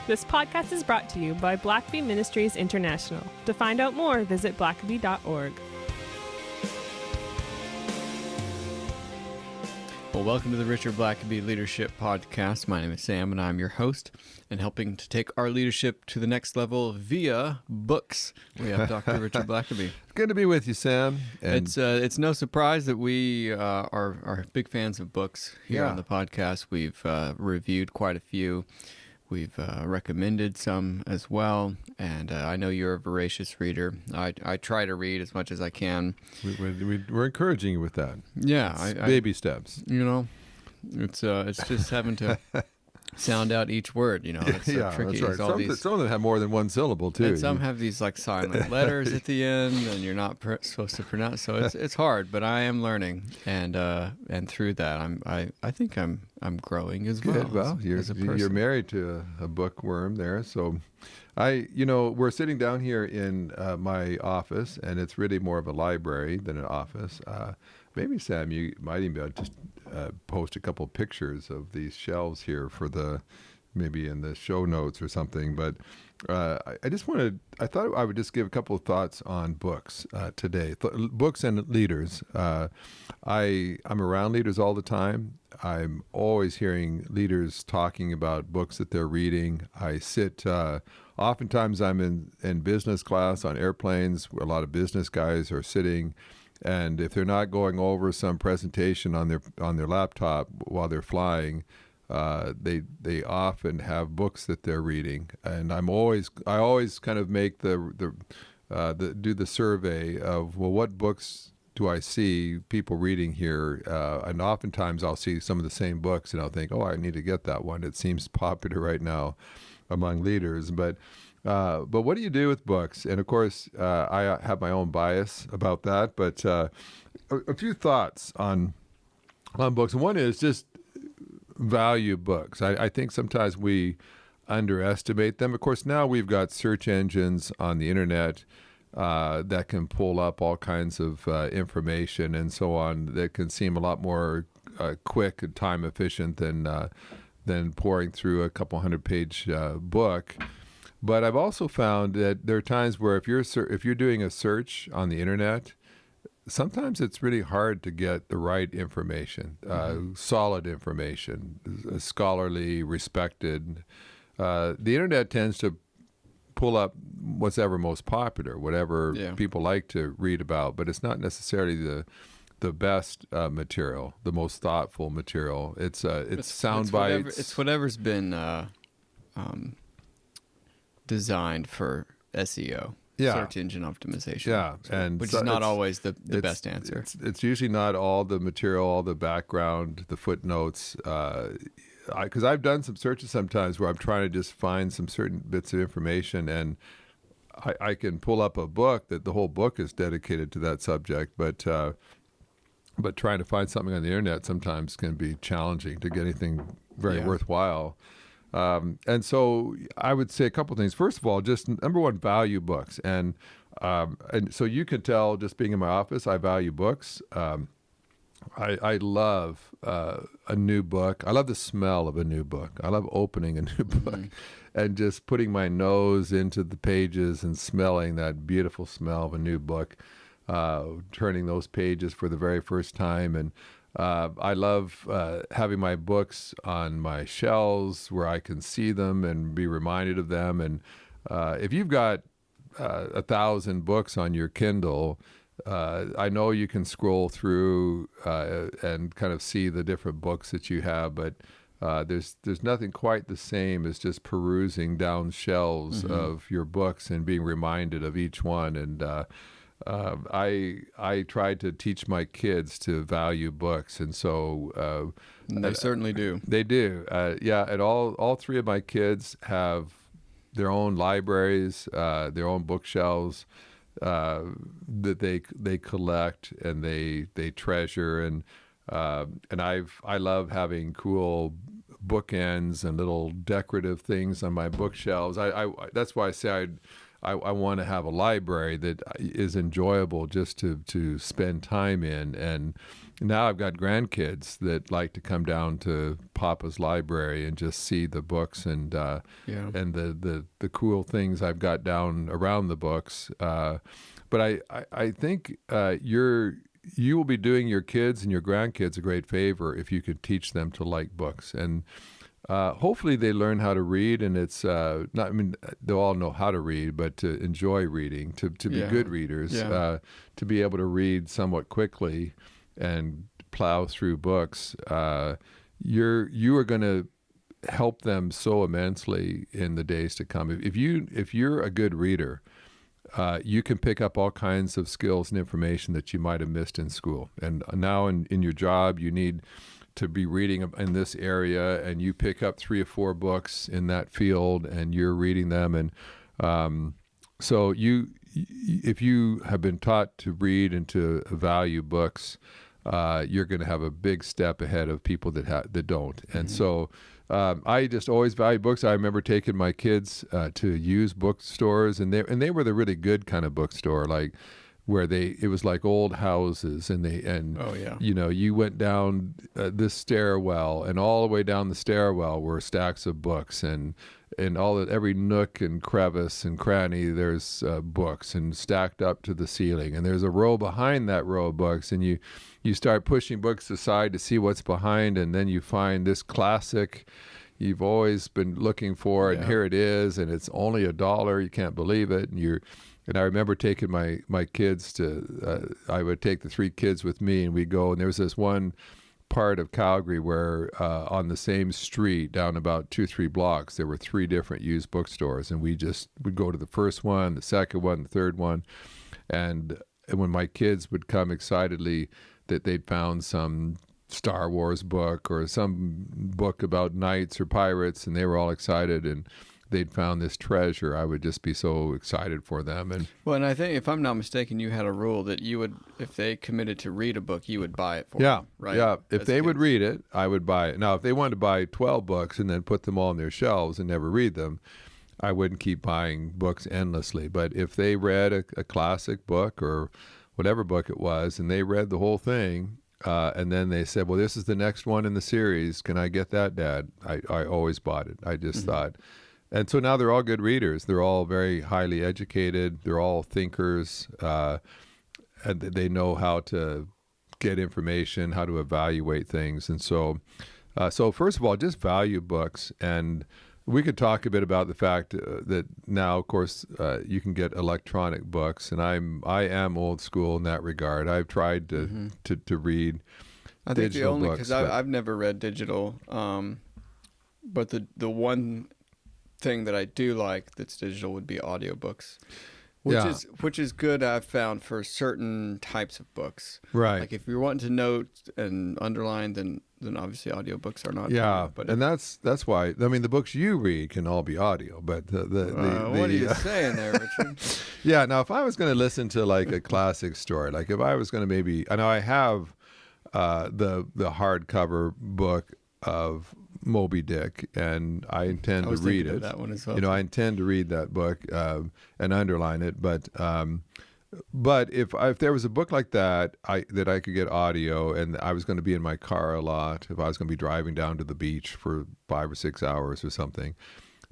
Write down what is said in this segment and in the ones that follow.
This podcast is brought to you by Blackaby Ministries International. To find out more, visit blackaby.org. Well, welcome to the Richard Blackaby Leadership Podcast. My name is Sam, and I'm your host, and helping to take our leadership to the next level via books. We have Dr. Richard Blackaby. Good to be with you, Sam. And It's no surprise that we are big fans of books here on the podcast. We've reviewed quite a few. We've recommended some as well, and I know you're a voracious reader. I try to read as much as I can. we're encouraging you with that. Yeah, baby steps. You know, it's just having to sound out each word. You know, it's so tricky. That's right. Some of them have more than one syllable too. And some have these like silent letters at the end, and you're not supposed to pronounce. So it's hard, but I am learning, and through that, I think I'm growing as well. Good. Well, as a person. You're married to a bookworm there, so we're sitting down here in my office, and it's really more of a library than an office. Maybe, Sam, you might even be able to just post a couple pictures of these shelves here maybe in the show notes or something. But I thought I would just give a couple of thoughts on books today. Books and leaders. I'm around leaders all the time. I'm always hearing leaders talking about books that they're reading. I sit, oftentimes I'm in business class on airplanes where a lot of business guys are sitting. And if they're not going over some presentation on their laptop while they're flying, they often have books that they're reading. And I always kind of make do the survey of, well, what books do I see people reading here? And oftentimes I'll see some of the same books, and I'll think, oh, I need to get that one. It seems popular right now among leaders, but what do you do with books? And of course, I have my own bias about that, but a few thoughts on books. And one is just value books. I think sometimes we underestimate them. Of course, now we've got search engines on the internet that can pull up all kinds of information and so on that can seem a lot more quick and time efficient than pouring through a couple 100-page book. But I've also found that there are times where if you're doing a search on the internet, sometimes it's really hard to get the right information, solid information, scholarly, respected. The internet tends to pull up what's ever most popular, whatever people like to read about, but it's not necessarily the best material, the most thoughtful material. It's sound bites. It's whatever's been designed for SEO, search engine optimization, which is not always the best answer. It's usually not all the material, all the background, the footnotes. Because I've done some searches sometimes where I'm trying to just find some certain bits of information, and I can pull up a book that the whole book is dedicated to that subject, but trying to find something on the internet sometimes can be challenging to get anything very worthwhile. And so I would say a couple of things. First of all, just number one, value books. And so you can tell just being in my office, I value books. I love a new book. I love the smell of a new book. I love opening a new book and just putting my nose into the pages and smelling that beautiful smell of a new book, turning those pages for the very first time. And I love having my books on my shelves where I can see them and be reminded of them. And if you've got 1,000 books on your Kindle, I know you can scroll through and kind of see the different books that you have, but there's nothing quite the same as just perusing down shelves of your books and being reminded of each one. And I tried to teach my kids to value books, and so they certainly do. They do. And all three of my kids have their own libraries, their own bookshelves that they collect and they treasure, and I love having cool bookends and little decorative things on my bookshelves. That's why I say I want to have a library that is enjoyable just to spend time in. And now I've got grandkids that like to come down to Papa's library and just see the books and the cool things I've got down around the books. But I think you will be doing your kids and your grandkids a great favor if you could teach them to like books. And hopefully they learn how to read, and it's not, I mean, they'll all know how to read, but to enjoy reading, to be good readers, to be able to read somewhat quickly and plow through books. You are going to help them so immensely in the days to come. If you're a good reader, you can pick up all kinds of skills and information that you might have missed in school. And now in your job, you need to be reading in this area, and you pick up 3 or 4 books in that field and you're reading them. And so if you have been taught to read and to value books, you're going to have a big step ahead of people that don't. And so I just always value books. I remember taking my kids to used bookstores, and they were the really good kind of bookstore, like where it was like old houses, and you know, you went down this stairwell, and all the way down the stairwell were stacks of books, and every nook and crevice and cranny there's books, and stacked up to the ceiling, and there's a row behind that row of books, and you start pushing books aside to see what's behind, and then you find this classic you've always been looking for, and here it is, and it's only $1. You can't believe it. And I remember taking my kids to, I would take the 3 kids with me, and we'd go, and there was this one part of Calgary where on the same street down about 2-3 blocks, there were 3 different used bookstores, and we'd go to the first one, the second one, the third one. And when my kids would come excitedly that they'd found some Star Wars book or some book about knights or pirates, and they were all excited, and they'd found this treasure, I would just be so excited for them. And I think, if I'm not mistaken, you had a rule that you would, if they committed to read a book, you would buy it for them, right? Yeah, if they would read it, I would buy it. Now, if they wanted to buy 12 books and then put them all on their shelves and never read them, I wouldn't keep buying books endlessly. But if they read a classic book or whatever book it was, and they read the whole thing, and then they said, well, this is the next one in the series, can I get that, Dad? I always bought it. I just thought... And so now they're all good readers. They're all very highly educated. They're all thinkers. And they know how to get information, how to evaluate things. And so first of all, just value books. And we could talk a bit about the fact that now, of course, you can get electronic books. And I am old school in that regard. I've tried to read I think digital the only, books. because I've never read digital, but the one thing that I do like that's digital would be audiobooks, which is good, I've found, for certain types of books. Right. Like if you're wanting to note and underline, then obviously audiobooks are not. Yeah, and that's why, I mean, the books you read can all be audio, but what are you saying there, Richard? Yeah, now if I was going to listen to like a classic story, like if I was going to maybe, I know I have the hardcover book of Moby Dick, and I intend to read it. That one as well. You know, I intend to read that book and underline it. But if there was a book like that that I could get audio, and I was going to be in my car a lot, if I was going to be driving down to the beach for 5 or 6 hours or something,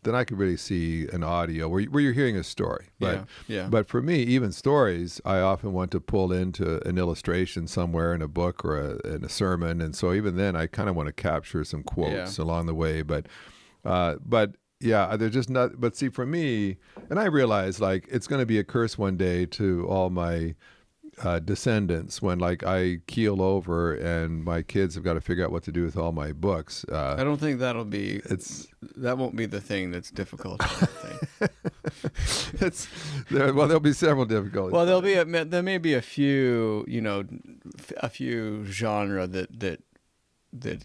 then I could really see an audio where you're hearing a story. But, But for me, even stories, I often want to pull into an illustration somewhere in a book or in a sermon. And so even then, I kind of want to capture some quotes along the way. But yeah, they're just not. But see, for me, and I realize like it's going to be a curse one day to all my descendants when like I keel over and my kids have got to figure out what to do with all my books. I don't think that won't be the thing that's difficult. I don't think. There'll be several difficulties. Well, there may be a few, a few genre that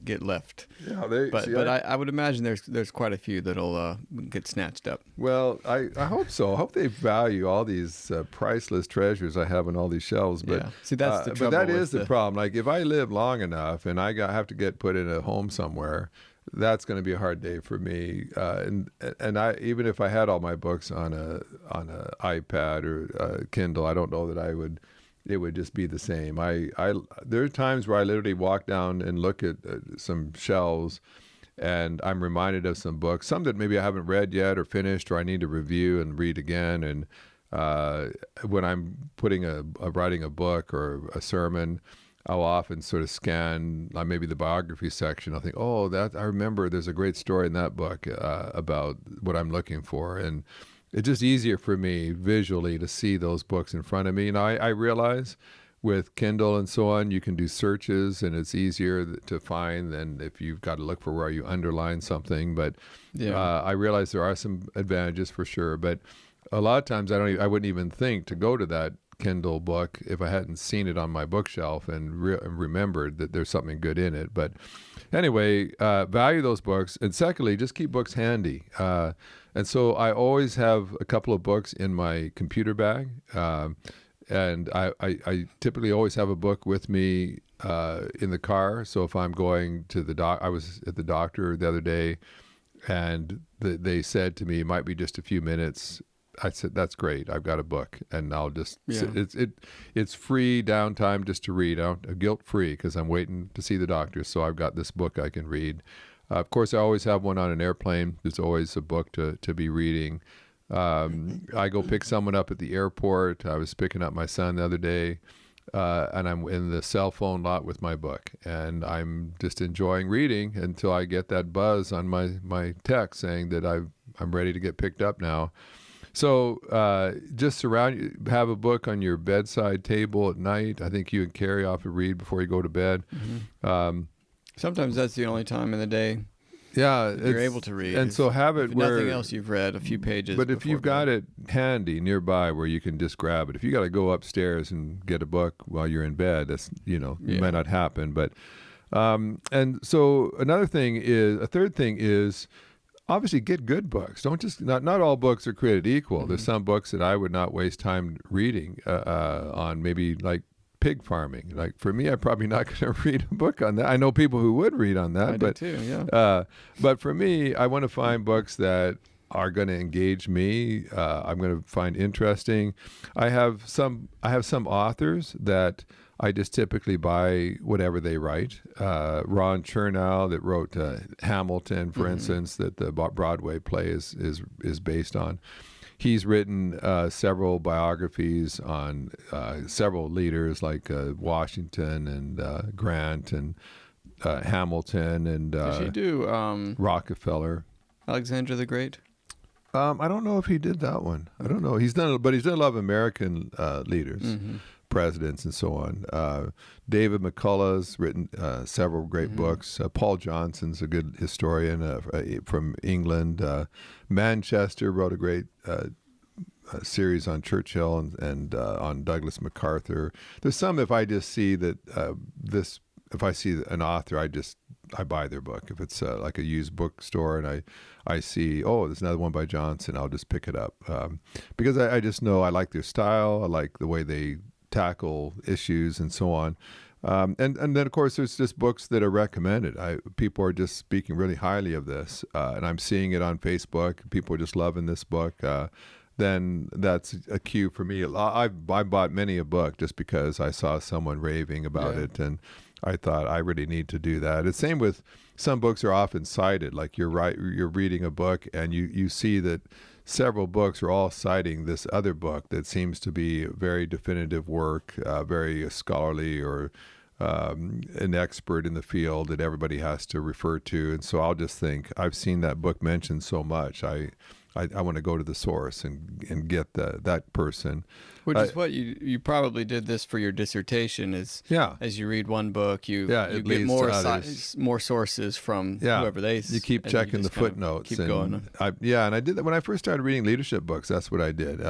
get left. Yeah, but I would imagine there's quite a few that'll get snatched up. Well, I hope so. I hope they value all these priceless treasures I have on all these shelves. But see, that's the trouble. But that is the problem. Like if I live long enough and I have to get put in a home somewhere, that's going to be a hard day for me. And I, even if I had all my books on a iPad or Kindle, I don't know that it would just be the same. There are times where I literally walk down and look at some shelves, and I'm reminded of some books, some that maybe I haven't read yet or finished, or I need to review and read again. And when I'm writing a book or a sermon, I'll often sort of scan maybe the biography section. I'll think, oh, that I remember. There's a great story in that book about what I'm looking for, and it's just easier for me visually to see those books in front of me. And I realize with Kindle and so on, you can do searches, and it's easier to find than if you've got to look for where you underline something. But I realize there are some advantages for sure. But a lot of times I wouldn't even think to go to that Kindle book if I hadn't seen it on my bookshelf and remembered that there's something good in it. But anyway, value those books. And secondly, just keep books handy. And so I always have a couple of books in my computer bag. And I typically always have a book with me in the car. So if I'm going to I was at the doctor the other day, and they said to me, it might be just a few minutes. I said, that's great. I've got a book, and I'll just it's free downtime just to read. Guilt free, because I'm waiting to see the doctor. So I've got this book I can read. Of course, I always have one on an airplane. There's always a book to be reading. I go pick someone up at the airport. I was picking up my son the other day, and I'm in the cell phone lot with my book, and I'm just enjoying reading until I get that buzz on my text saying that I'm ready to get picked up now. So just have a book on your bedside table at night. I think you and Carrie often read before you go to bed. Mm-hmm. Sometimes that's the only time in the day. Yeah, you're able to read. And so have it where nothing else you've read, a few pages. But if you've got it handy nearby where you can just grab it, if you got to go upstairs and get a book while you're in bed, that's it might not happen. But and so a third thing is. Obviously, get good books. Don't just not all books are created equal. Mm-hmm. There's some books that I would not waste time reading on, maybe like pig farming. Like for me, I'm probably not going to read a book on that. I know people who would read on that, I but do too, yeah. But for me, I want to find books that are going to engage me. I'm going to find interesting. I have some authors that I just typically buy whatever they write. Ron Chernow that wrote Hamilton, for instance, that the Broadway play is based on. He's written several biographies on several leaders like Washington and Grant and Hamilton and Did he do Rockefeller. Alexander the Great? I don't know if he did that one. I don't know. He's done a lot of American leaders. Presidents and so on. David McCullough's written several great books. Paul Johnson's a good historian from England. Manchester wrote a great series on Churchill and on Douglas MacArthur. There's some, if I just see that if I see an author, I buy their book. If it's like a used bookstore and I see, there's another one by Johnson, I'll just pick it up. Because I just know I like their style. I like the way they tackle issues and so on. And then, of course, there's just books that are recommended. People are just speaking really highly of this. And I'm seeing it on Facebook. People are just loving this book. Then that's a cue for me. I bought many a book just because I saw someone raving about it. And I thought I really need to do that. It's same with some books are often cited. Like you're reading a book and you see that several books are all citing this other book that seems to be a very definitive work, very scholarly or an expert in the field that everybody has to refer to. And so I'll just think, I've seen that book mentioned so much. I want to go to the source and get that person. Which is what you probably did this for your dissertation is as you read one book, you get more sources from whoever You keep checking the footnotes. Keep going. And I did that when I first started reading leadership books. That's what I did.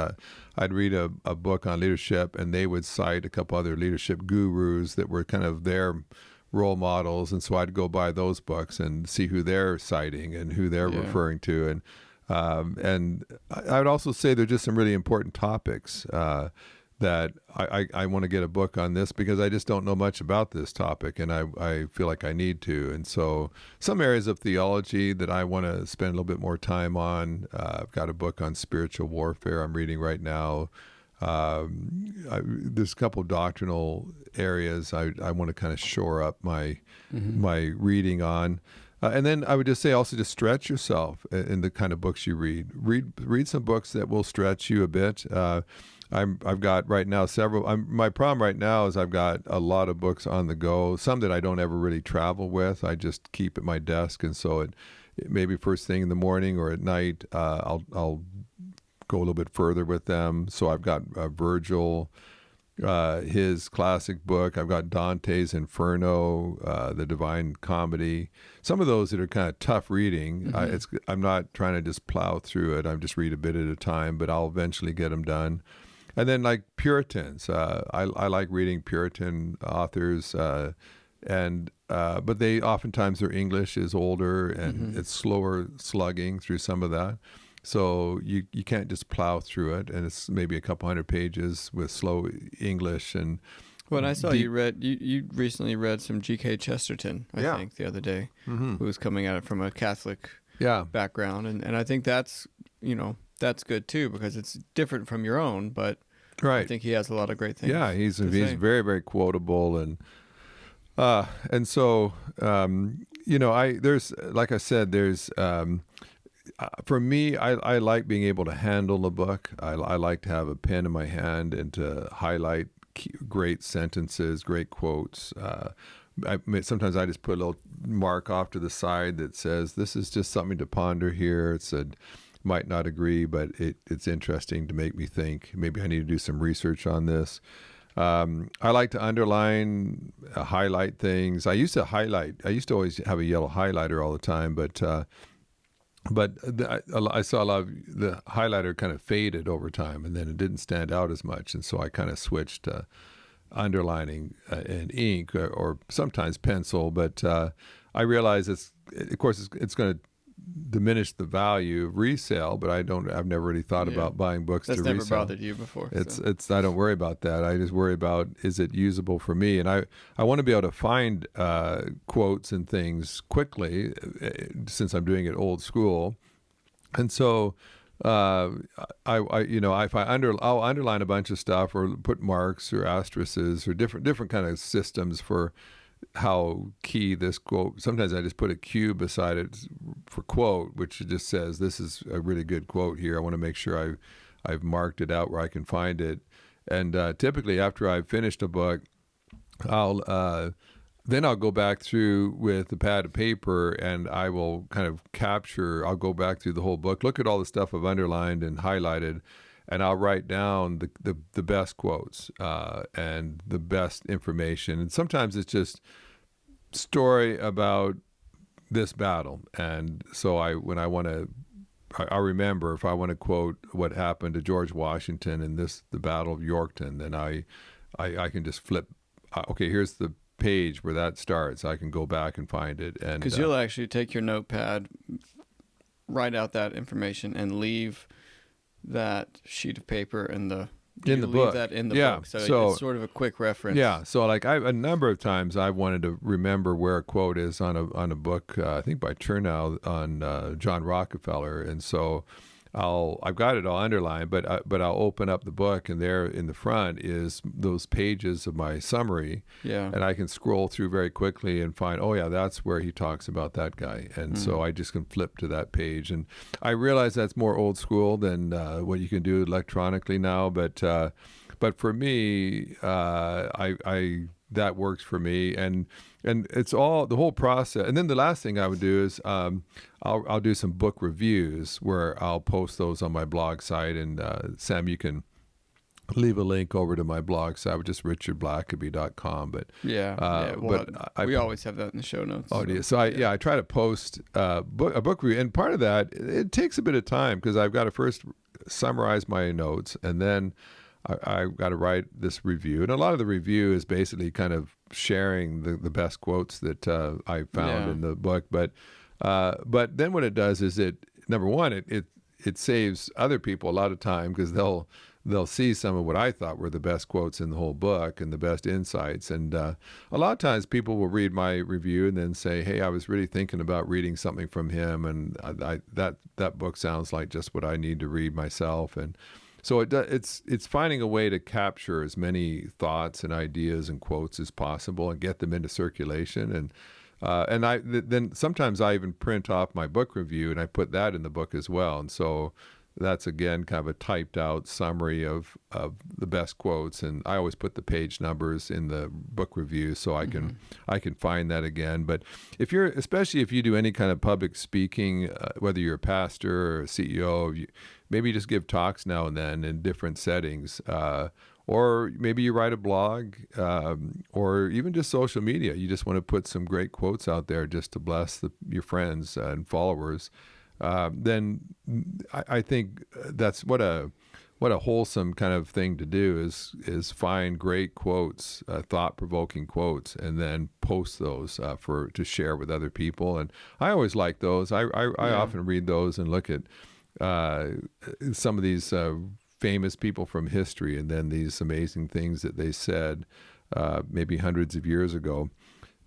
I'd read a book on leadership, and they would cite a couple other leadership gurus that were kind of their role models. And so I'd go buy those books and see who they're citing and who they're referring to. And I would also say there are just some really important topics that I want to get a book on this because I just don't know much about this topic, and I feel like I need to. And so some areas of theology that I want to spend a little bit more time on. I've got a book on spiritual warfare I'm reading right now. There's a couple of doctrinal areas I want to kind of shore up my reading on. And then I would just say also just stretch yourself in the kind of books you read. Read some books that will stretch you a bit. I've got right now several. My problem right now is I've got a lot of books on the go. Some that I don't ever really travel with. I just keep at my desk, and so it maybe first thing in the morning or at night I'll go a little bit further with them. So I've got Virgil, his classic book. I've got Dante's Inferno, the Divine Comedy. Some of those that are kind of tough reading. I'm not trying to just plow through it. I just read a bit at a time, but I'll eventually get them done. And then like Puritans, I like reading Puritan authors, but they oftentimes their English is older and it's slower slugging through some of that. So you can't just plow through it, and it's maybe a couple hundred pages with slow English. And when I saw you recently read some G.K. Chesterton, I think the other day, who was coming at it from a Catholic background, and I think that's good too because it's different from your own, but I think he has a lot of great things. Yeah, he's very, very quotable, and so there's like I said, there's. For me, I like being able to handle a book. I like to have a pen in my hand and to highlight great sentences, great quotes. Sometimes I just put a little mark off to the side that says, this is just something to ponder here. Might not agree, but it's interesting to make me think. Maybe I need to do some research on this. I like to underline, highlight things. I used to always have a yellow highlighter all the time, but I saw a lot of the highlighter kind of faded over time, and then it didn't stand out as much. And so I kind of switched to underlining in ink or sometimes pencil. But I realize it's going to diminish the value of resale. But I've never really thought about buying books to resell. That's never bothered you before. I don't worry about that. I just worry about, is it usable for me? And I want to be able to find quotes and things quickly since I'm doing it old school. And so I'll underline a bunch of stuff or put marks or asterisks or different kind of systems for how key this quote. Sometimes I just put a Q beside it for quote, which just says this is a really good quote here. I want to make sure I've marked it out where I can find it. And typically after I've finished a book, I'll go back through with the pad of paper and I will kind of I'll go back through the whole book, look at all the stuff I've underlined and highlighted, and I'll write down the best quotes and the best information. And sometimes it's just story about this battle. And so I'll remember if I want to quote what happened to George Washington in the Battle of Yorktown, then I can just flip. Okay, here's the page where that starts. I can go back and find it. And because you'll actually take your notepad, write out that information, and leave that sheet of paper in the book. That in the book. So it's sort of a quick reference. Yeah. So like a number of times I've wanted to remember where a quote is on a book, I think by Chernow on John Rockefeller. And so I've got it all underlined, but I'll open up the book, and there in the front is those pages of my summary. Yeah. And I can scroll through very quickly and find, oh yeah, that's where he talks about that guy. And so I just can flip to that page. And I realize that's more old school than what you can do electronically now. But for me, that works for me. And it's all the whole process. And then the last thing I would do is I'll do some book reviews where I'll post those on my blog site. And Sam, you can leave a link over to my blog site, just richardblackaby.com. But we always have that in the show notes. Oh, so I try to post a book review, and part of that it takes a bit of time because I've got to first summarize my notes, and then I've got to write this review. And a lot of the review is basically kind of sharing the best quotes that I found in the book. But then what it does is number one, it saves other people a lot of time because they'll they'll see some of what I thought were the best quotes in the whole book and the best insights. And a lot of times people will read my review and then say, hey, I was really thinking about reading something from him, and that book sounds like just what I need to read myself. And so it's finding a way to capture as many thoughts and ideas and quotes as possible and get them into circulation. And then sometimes I even print off my book review and I put that in the book as well. And so that's, again, kind of a typed out summary of the best quotes. And I always put the page numbers in the book review so I can find that again. But especially if you do any kind of public speaking, whether you're a pastor or a CEO, maybe just give talks now and then in different settings. Or maybe you write a blog, or even just social media. You just want to put some great quotes out there just to bless your friends and followers. Then I think that's what a wholesome kind of thing to do is find great quotes, thought-provoking quotes, and then post those to share with other people. And I always like those. I often read those and look at some of these famous people from history, and then these amazing things that they said maybe hundreds of years ago.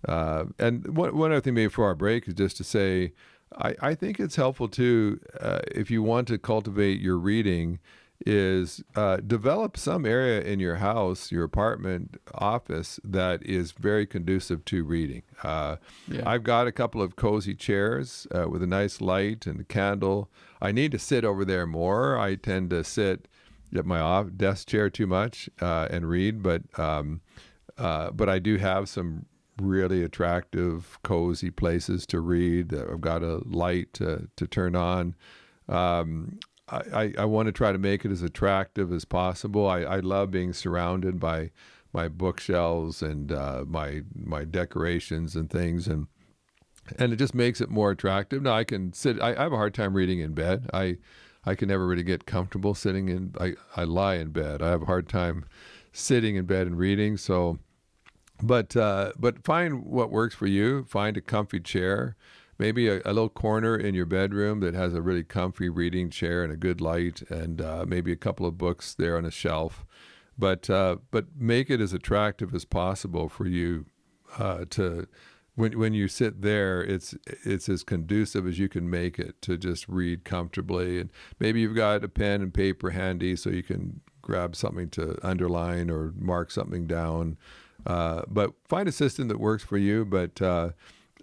And one other thing maybe before our break is just to say, I think it's helpful too, if you want to cultivate your reading, is develop some area in your house, your apartment, office that is very conducive to reading. I've got a couple of cozy chairs with a nice light and a candle. I need to sit over there more. I tend to sit at my desk chair too much and read, but I do have some really attractive, cozy places to read. I've got a light to turn on. I want to try to make it as attractive as possible. I love being surrounded by my bookshelves and my decorations and things, and it just makes it more attractive. Now I can sit. I have a hard time reading in bed. I can never really get comfortable sitting in. I lie in bed. I have a hard time sitting in bed and reading. So, but find what works for you. Find a comfy chair, maybe a little corner in your bedroom that has a really comfy reading chair and a good light, and maybe a couple of books there on a shelf. But make it as attractive as possible for you to. When you sit there, it's as conducive as you can make it to just read comfortably. And maybe you've got a pen and paper handy so you can grab something to underline or mark something down. But find a system that works for you. But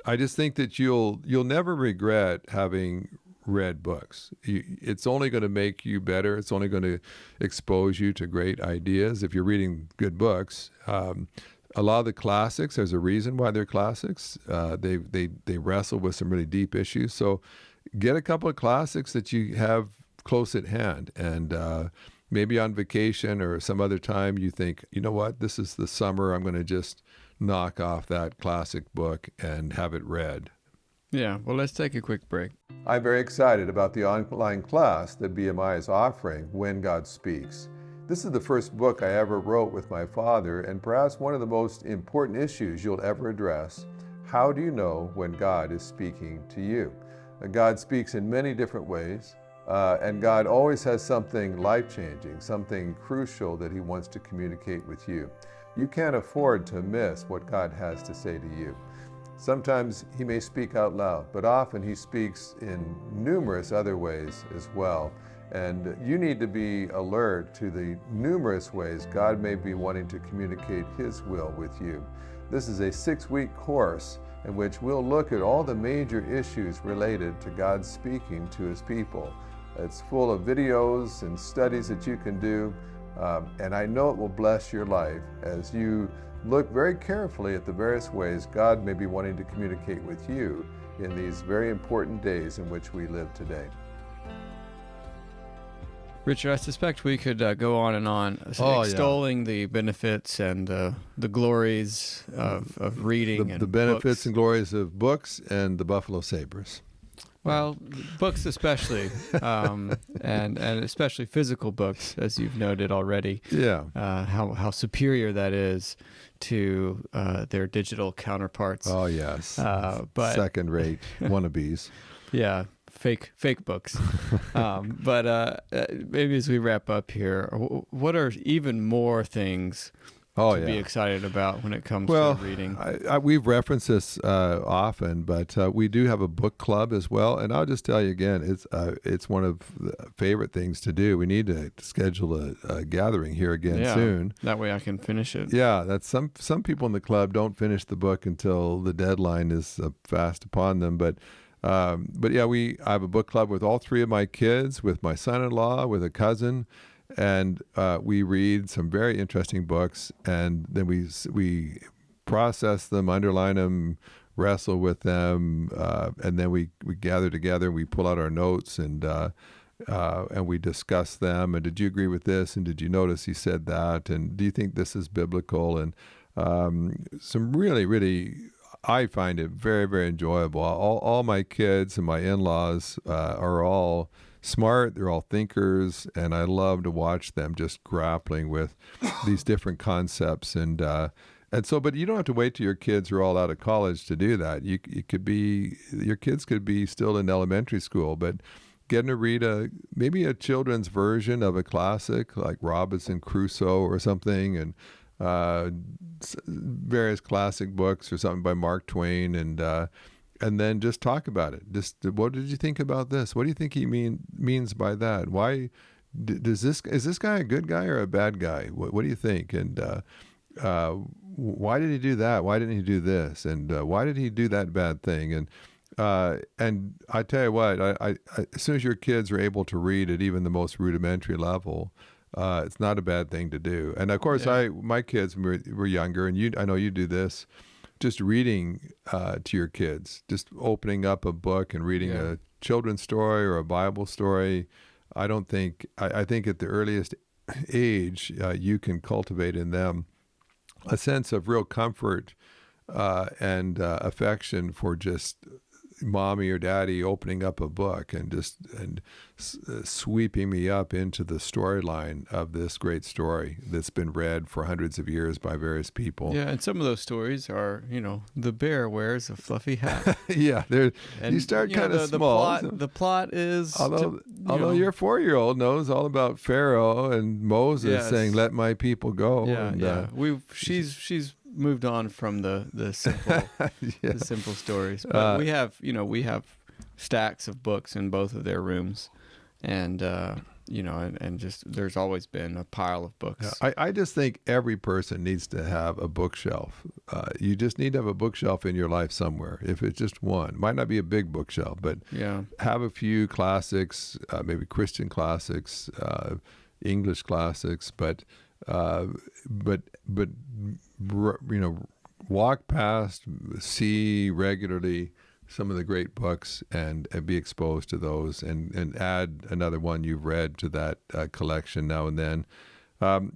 I just think that you'll never regret having read books. It's only going to make you better. It's only going to expose you to great ideas if you're reading good books. A lot of the classics, there's a reason why they're classics. They wrestle with some really deep issues. So get a couple of classics that you have close at hand, and maybe on vacation or some other time you think, you know what, this is the summer, I'm going to just knock off that classic book and have it read. Yeah, well, let's take a quick break. I'm very excited about the online class that BMI is offering, When God Speaks. This is the first book I ever wrote with my father, and perhaps one of the most important issues you'll ever address. How do you know when God is speaking to you? God speaks in many different ways, and God always has something life-changing, something crucial that He wants to communicate with you. You can't afford to miss what God has to say to you. Sometimes He may speak out loud, but often He speaks in numerous other ways as well. And you need to be alert to the numerous ways God may be wanting to communicate His will with you. This is a 6-week course in which we'll look at all the major issues related to God speaking to His people. It's full of videos and studies that you can do, and I know it will bless your life as you look very carefully at the various ways God may be wanting to communicate with you in these very important days in which we live today. Richard, I suspect we could go on and on extolling the benefits and the glories of reading. The benefits books. And glories of books and the Buffalo Sabres. Well, books especially, and especially physical books, as you've noted already. Yeah. How superior that is to their digital counterparts. Oh, yes. But second-rate wannabes. Yeah. fake books. But maybe as we wrap up here, what are even more things to be excited about when it comes to reading? We've referenced this often, but we do have a book club as well. And I'll just tell you again, it's one of the favorite things to do. We need to schedule a gathering here again soon. That way I can finish it. Yeah, that's some people in the club don't finish the book until the deadline is fast upon them. But yeah, I have a book club with all three of my kids, with my son-in-law, with a cousin. And we read some very interesting books, and then we process them, underline them, wrestle with them, and then we gather together. We pull out our notes and we discuss them. And did you agree with this? And did you notice he said that? And do you think this is biblical? And some really, really, I find it very, very enjoyable. All my kids and my in-laws are all smart, they're all thinkers, and I love to watch them just grappling with these different concepts. And so, but you don't have to wait till your kids are all out of college to do that. Your kids could be still in elementary school, but getting to read maybe a children's version of a classic like Robinson Crusoe or something, and various classic books or something by Mark Twain, and then just talk about it. Just, what did you think about this? What do you think he means by that? Why is this guy a good guy or a bad guy? What do you think? And why did he do that? Why didn't he do this? And why did he do that bad thing? And I tell you what, I as soon as your kids are able to read at even the most rudimentary level, it's not a bad thing to do. And of course, my kids were younger, and I know you do this. Just reading to your kids, just opening up a book and reading a children's story or a Bible story. I think at the earliest age, you can cultivate in them a sense of real comfort and affection for just mommy or daddy opening up a book and sweeping me up into the storyline of this great story that's been read for hundreds of years by various people. Yeah, and some of those stories are, the bear wears a fluffy hat. Yeah, you start kind of small. The plot is... Although your 4-year-old knows all about Pharaoh and Moses saying, "Let my people go." Yeah, she's moved on from the simple the simple stories, but we have stacks of books in both of their rooms, and and just there's always been a pile of books. I just think every person needs to have a bookshelf. You just need to have a bookshelf in your life somewhere. If it's just one, might not be a big bookshelf, but have a few classics, maybe Christian classics, English classics, but walk past, see regularly some of the great books and be exposed to those, and add another one you've read to that collection now and then.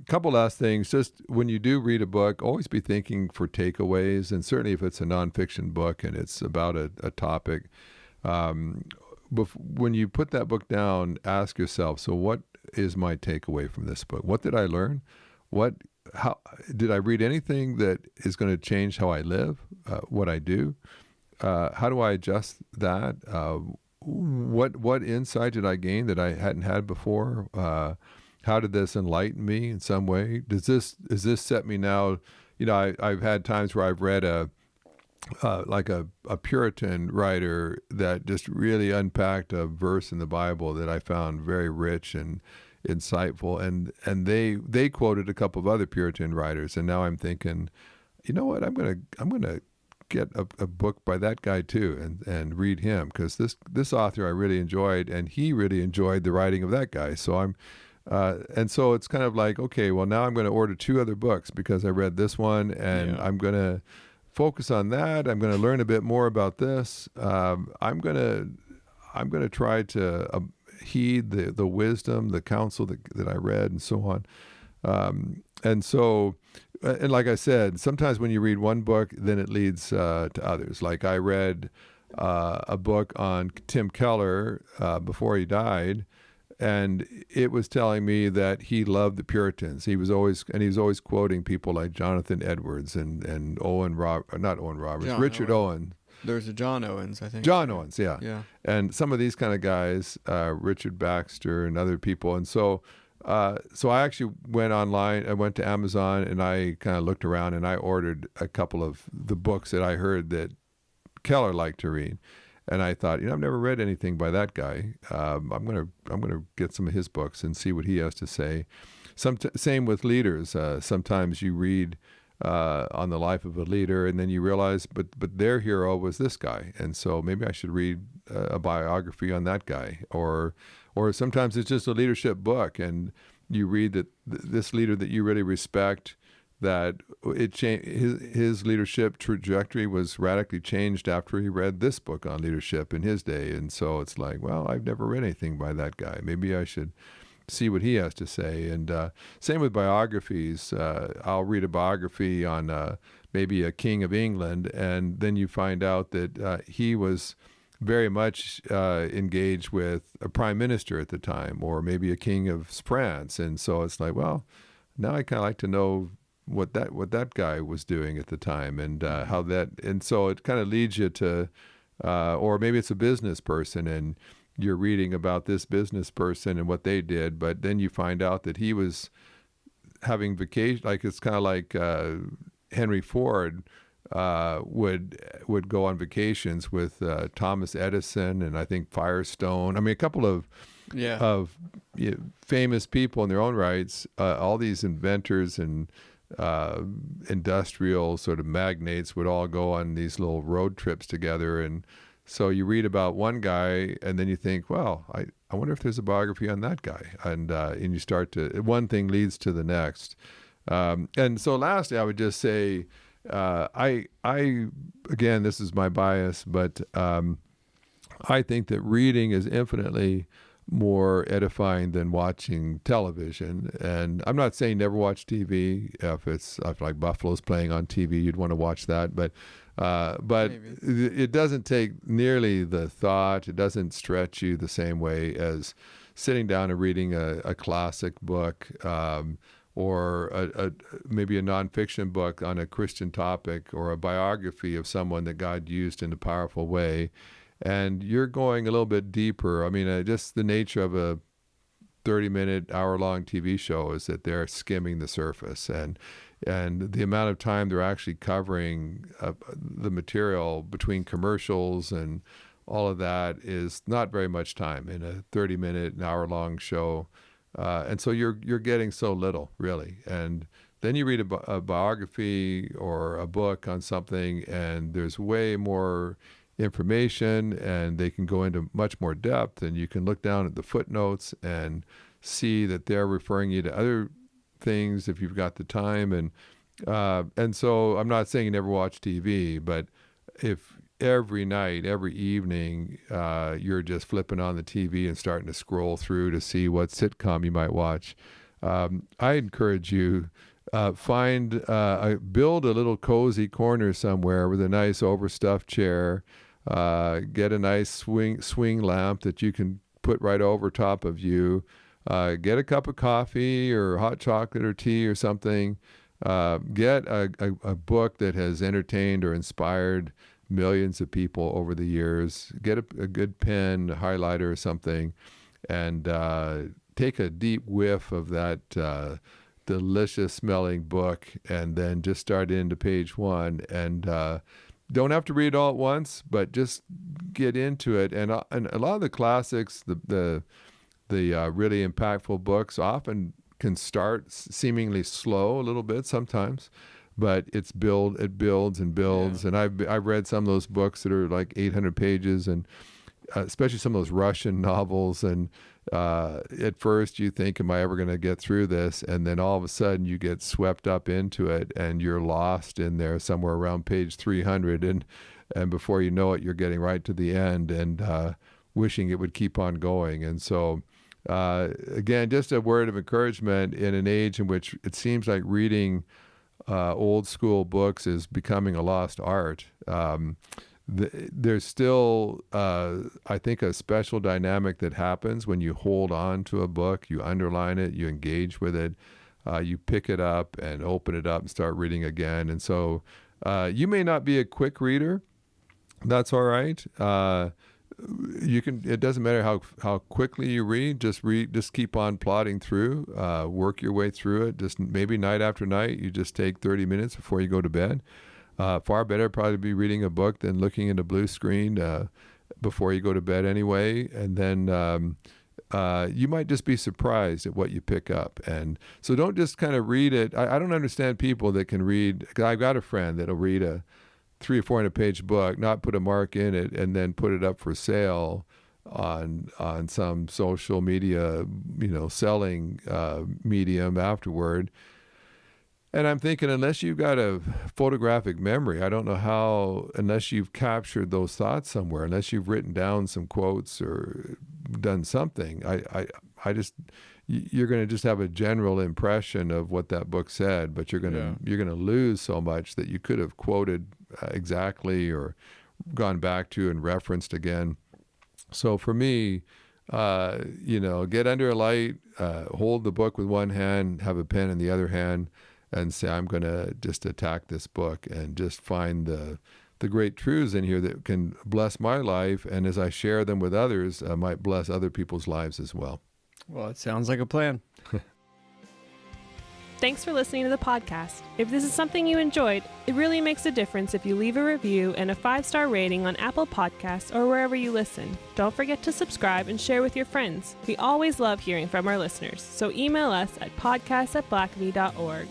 Couple last things. Just when you do read a book, always be thinking for takeaways, and certainly if it's a nonfiction book and it's about a topic, when you put that book down, ask yourself, so what is my takeaway from this book? What did I learn? How did I read anything that is going to change how I live, what I do? How do I adjust that? What insight did I gain that I hadn't had before? How did this enlighten me in some way? Does this set me now? I've had times where I've read like a Puritan writer that just really unpacked a verse in the Bible that I found very rich and insightful, and they quoted a couple of other Puritan writers, and now I'm thinking, you know what, I'm gonna get a book by that guy too, and read him, because this author I really enjoyed, and he really enjoyed the writing of that guy. So and so it's kind of like, okay, well, now I'm going to order 2 other books because I read this one, and I'm going to focus on that. I'm going to learn a bit more about this. I'm going to try to heed the wisdom, the counsel that I read, and so on. And so, and like I said, sometimes when you read one book, then it leads to others. Like I read a book on Tim Keller before he died, and it was telling me that he loved the Puritans. He was always quoting people like Jonathan Edwards and Richard Owen. There's a John Owens, I think. John Owens, yeah. Yeah. And some of these kind of guys, Richard Baxter and other people. And so I actually went online. I went to Amazon and I kind of looked around and I ordered a couple of the books that I heard that Keller liked to read. And I thought, I've never read anything by that guy. I'm gonna get some of his books and see what he has to say. Same with leaders. Sometimes you read on the life of a leader, and then you realize, but their hero was this guy, and so maybe I should read a biography on that guy. Or sometimes it's just a leadership book, and you read that this leader that you really respect, that his leadership trajectory was radically changed after he read this book on leadership in his day. And so it's like, well, I've never read anything by that guy. Maybe I should see what he has to say. And same with biographies. I'll read a biography on maybe a king of England, and then you find out that he was very much engaged with a prime minister at the time, or maybe a king of France. And so it's like, well, now I kind of like to know what that guy was doing at the time, and how that, and so it kind of leads you to, or maybe it's a business person and you're reading about this business person and what they did, but then you find out that he was having vacation, like it's kind of like Henry Ford would go on vacations with Thomas Edison and I think Firestone. I mean, a couple of famous people in their own rights, all these inventors and industrial sort of magnates would all go on these little road trips together. And so you read about one guy and then you think, well, I wonder if there's a biography on that guy. And you start to, one thing leads to the next. And so lastly, I would just say, I again, this is my bias, but I think that reading is infinitely more edifying than watching television. And I'm not saying never watch TV. If like Buffalo's playing on TV, you'd want to watch that. But it doesn't take nearly the thought. It doesn't stretch you the same way as sitting down and reading a classic book, or maybe a nonfiction book on a Christian topic, or a biography of someone that God used in a powerful way. And you're going a little bit deeper. I mean, just the nature of a 30-minute, hour-long TV show is that they're skimming the surface. And the amount of time they're actually covering the material between commercials and all of that is not very much time in a 30-minute, an hour-long show. And so you're getting so little, really. And then you read a biography or a book on something, and there's way more information, and they can go into much more depth, and you can look down at the footnotes and see that they're referring you to other things if you've got the time. And so I'm not saying you never watch TV, but if every night, every evening, you're just flipping on the TV and starting to scroll through to see what sitcom you might watch, I encourage you, build a little cozy corner somewhere with a nice overstuffed chair. Get a nice swing lamp that you can put right over top of you. Get a cup of coffee or hot chocolate or tea or something. Get a book that has entertained or inspired millions of people over the years. Get a good pen, a highlighter or something, and take a deep whiff of that delicious smelling book, and then just start into page one. And don't have to read it all at once, but just get into it. And a lot of the classics, the really impactful books, often can start seemingly slow a little bit sometimes, but it builds and builds. Yeah. And I've read some of those books that are like 800 pages, and especially some of those Russian novels. And at first you think, am I ever going to get through this? And then all of a sudden you get swept up into it, and you're lost in there somewhere around page 300. And before you know it, you're getting right to the end and wishing it would keep on going. And so, again, just a word of encouragement in an age in which it seems like reading old school books is becoming a lost art. There's still, I think, a special dynamic that happens when you hold on to a book, you underline it, you engage with it, you pick it up and open it up and start reading again. And so you may not be a quick reader, That's all right. You can. It doesn't matter how quickly you read. Just keep on plodding through. Work your way through it. Just maybe night after night, you just take 30 minutes before you go to bed. Far better probably be reading a book than looking at a blue screen before you go to bed anyway. And then you might just be surprised at what you pick up. And so don't just kind of read it. I don't understand people that can read. I've got a friend that'll read a 300 or 400 page book, not put a mark in it, and then put it up for sale on some social media, selling medium afterward. And I'm thinking, unless you've got a photographic memory, I don't know how, unless you've captured those thoughts somewhere, unless you've written down some quotes or done something, I just, you're going to just have a general impression of what that book said, but you're going to lose so much that you could have quoted exactly or gone back to and referenced again. So for me, get under a light, hold the book with one hand, have a pen in the other hand, and say, I'm going to just attack this book and just find the great truths in here that can bless my life. And as I share them with others, might bless other people's lives as well. Well, it sounds like a plan. Thanks for listening to the podcast. If this is something you enjoyed, it really makes a difference if you leave a review and a 5-star rating on Apple Podcasts or wherever you listen. Don't forget to subscribe and share with your friends. We always love hearing from our listeners, so email us at podcast@blackaby.org.